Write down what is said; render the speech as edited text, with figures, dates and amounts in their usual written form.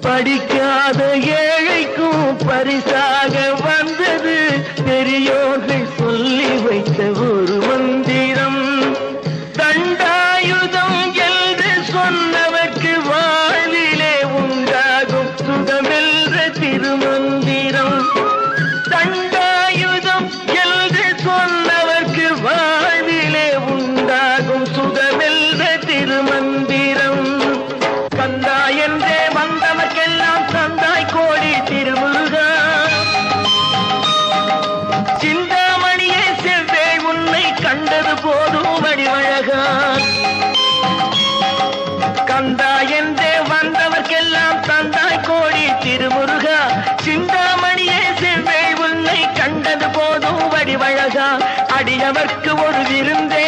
படிக்காத ஏழைக்கும் பரிசாக வந்தது பெரியோர்கள் சொல்லி வைத்த ஒரு மந்திரம். தண்டாயுதம் என்று சொன்னவர்க்கு வாழ்விலே உண்டாகும் சுகமென்ற திருமந்திரம். தண்டாயுதம் என்று சொன்னவர்க்கு வாழ்விலே உண்டாகும் சுகமென்ற திருமந்திரம். கந்தா என்றே வந்தவர்க்கெல்லாம் தந்தாய் கோடி திருமுருகா. சிந்தாமணியே செவ்வே உன்னை கண்டது போதும் வடிவழகா. கந்தா என்றே வந்தவர்க்கெல்லாம் தந்தாய் கோடி திருமுருகா. சிந்தாமணியே செவ்வே உன்னை கண்டது போதும் வடிவழகா. அடியவர்க்கு ஒரு விருந்தே